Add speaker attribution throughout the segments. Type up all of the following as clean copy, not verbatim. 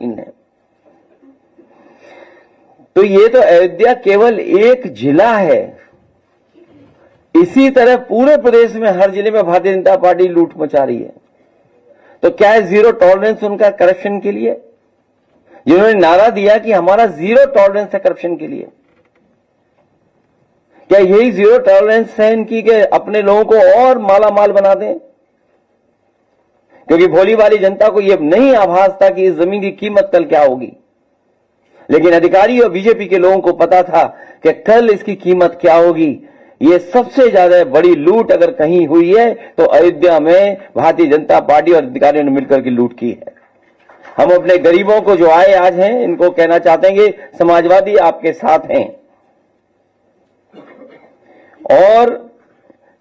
Speaker 1: उदासीन है। तो ये तो अयोध्या केवल एक जिला है, इसी तरह पूरे प्रदेश में हर जिले में भारतीय जनता पार्टी लूट मचा रही है। तो क्या है जीरो टॉलरेंस उनका करप्शन के लिए? जिन्होंने नारा दिया कि हमारा जीरो टॉलरेंस है करप्शन के लिए, क्या यही जीरो टॉलरेंस है इनकी कि अपने लोगों को और माला माल बना दें? क्योंकि भोली वाली जनता को यह नहीं आभास था कि इस जमीन की कीमत कल क्या होगी, लेकिन अधिकारी और बीजेपी के लोगों को पता था कि कल इसकी कीमत क्या होगी। ये सबसे ज्यादा बड़ी लूट अगर कहीं हुई है तो अयोध्या में भारतीय जनता पार्टी और अधिकारियों ने मिलकर के लूट की है। हम अपने गरीबों को जो आए आज हैं इनको कहना चाहते हैं कि समाजवादी आपके साथ हैं, और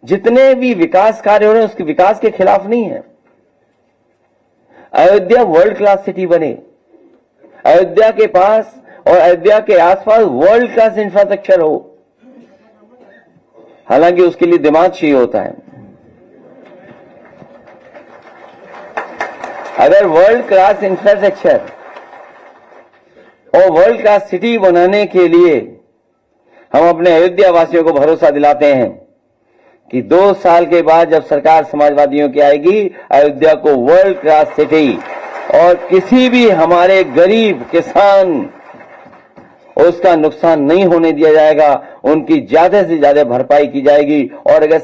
Speaker 1: जितने भी विकास कार्य हो रहे हैं उसके विकास के खिलाफ नहीं है। अयोध्या वर्ल्ड क्लास सिटी बने, अयोध्या के पास और अयोध्या के आसपास वर्ल्ड क्लास इंफ्रास्ट्रक्चर हो, हालांकि उसके लिए दिमाग चाहिए होता है। अगर वर्ल्ड क्लास इंफ्रास्ट्रक्चर और वर्ल्ड क्लास सिटी बनाने के लिए हम अपने अयोध्या वासियों को भरोसा दिलाते हैं कि 2 साल के बाद जब सरकार समाजवादियों की आएगी, अयोध्या को वर्ल्ड क्लास सिटी और किसी भी हमारे गरीब किसान उसका नुकसान नहीं होने दिया जाएगा, उनकी ज्यादा से ज्यादा भरपाई की जाएगी। और अगर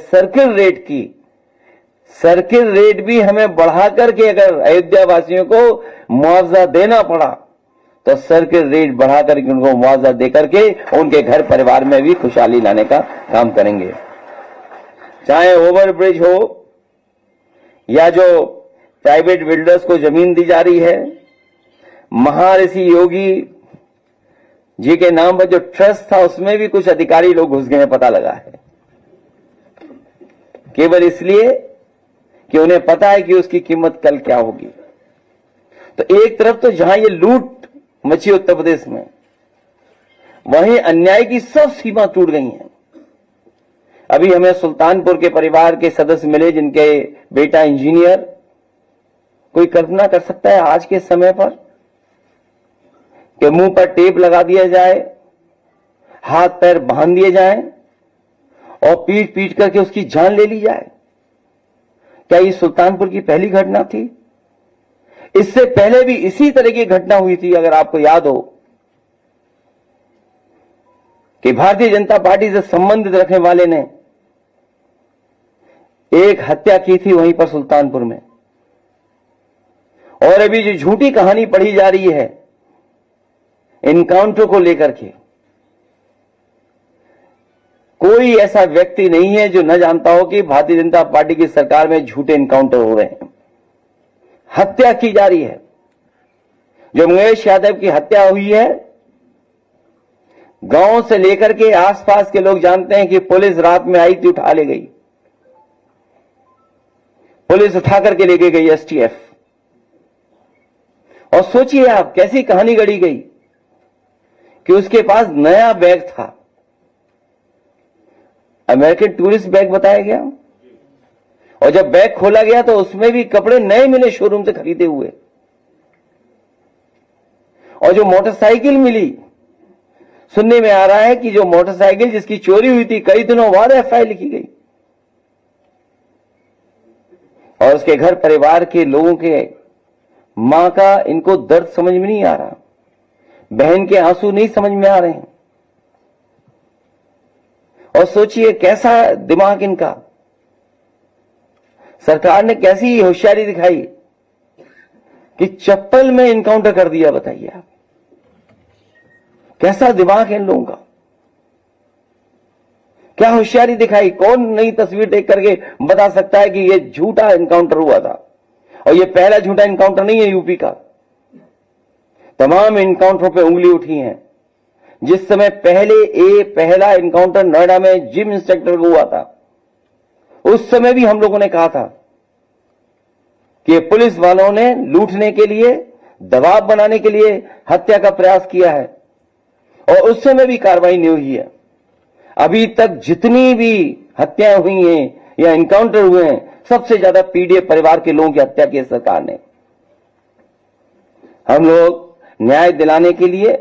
Speaker 1: सर्किल रेट भी हमें बढ़ा करके अगर अयोध्या वासियों को मुआवजा देना पड़ा तो सर्किल रेट बढ़ा करके उनको मुआवजा देकर के उनके घर परिवार में भी खुशहाली लाने का काम करेंगे। चाहे ओवरब्रिज हो या जो प्राइवेट बिल्डर्स को जमीन दी जा रही है, महर्षि योगी जी के नाम पर जो ट्रस्ट था उसमें भी कुछ अधिकारी लोग घुस गए हैं, पता लगा है, केवल इसलिए कि उन्हें पता है कि उसकी कीमत कल क्या होगी। तो एक तरफ तो जहां ये लूट मची उत्तर प्रदेश में, वहीं अन्याय की सब सीमा टूट गई हैं। अभी हमें सुल्तानपुर के परिवार के सदस्य मिले जिनके बेटा इंजीनियर। कोई कल्पना कर सकता है आज के समय पर कि मुंह पर टेप लगा दिया जाए, हाथ पैर बांध दिए जाएं और पीट पीट करके उसकी जान ले ली जाए? क्या ये सुल्तानपुर की पहली घटना थी? इससे पहले भी इसी तरह की घटना हुई थी। अगर आपको याद हो कि भारतीय जनता पार्टी से संबंधित रखने वाले ने एक हत्या की थी वहीं पर सुल्तानपुर में। और अभी जो झूठी कहानी पढ़ी जा रही है इनकाउंटर को लेकर के, कोई ऐसा व्यक्ति नहीं है जो न जानता हो कि भारतीय जनता पार्टी की सरकार में झूठे इनकाउंटर हो रहे हैं, हत्या की जा रही है। जो मंगेश यादव की हत्या हुई है, गांव से लेकर के आसपास के लोग जानते हैं कि पुलिस रात में आई थी, उठा ले गई, पुलिस उठा करके लेके गई एसटीएफ। और सोचिए आप कैसी कहानी गढ़ी गई कि उसके पास नया बैग था, अमेरिकन टूरिस्ट बैग बताया गया, और जब बैग खोला गया तो उसमें भी कपड़े नए मिले शोरूम से खरीदे हुए। और जो मोटरसाइकिल मिली, सुनने में आ रहा है कि जो मोटरसाइकिल जिसकी चोरी हुई थी कई दिनों बाद एफआईआर लिखी गई, और उसके घर परिवार के लोगों के मां का इनको दर्द समझ में नहीं आ रहा, बहन के आंसू नहीं समझ में आ रहे हैं। और सोचिए कैसा दिमाग इनका, सरकार ने कैसी होशियारी दिखाई कि चप्पल में इनकाउंटर कर दिया। बताइए आप कैसा दिमाग है इन लोगों का, क्या होशियारी दिखाई। कौन नई तस्वीर देख करके बता सकता है कि यह झूठा इनकाउंटर हुआ था? और यह पहला झूठा इनकाउंटर नहीं है यूपी का, तमाम इनकाउंटरों पे उंगली उठी है। जिस समय पहला इनकाउंटर नोएडा में जिम इंस्ट्रक्टर को हुआ था, उस समय भी हम लोगों ने कहा था कि पुलिस वालों ने लूटने के लिए, दबाव बनाने के लिए हत्या का प्रयास किया है, और उस समय भी कार्रवाई नहीं हुई है। अभी तक जितनी भी हत्याएं हुई हैं या इनकाउंटर हुए हैं, सबसे ज्यादा पीड़ित परिवार के लोगों की हत्या की है सरकार ने। हम लोग न्याय दिलाने के लिए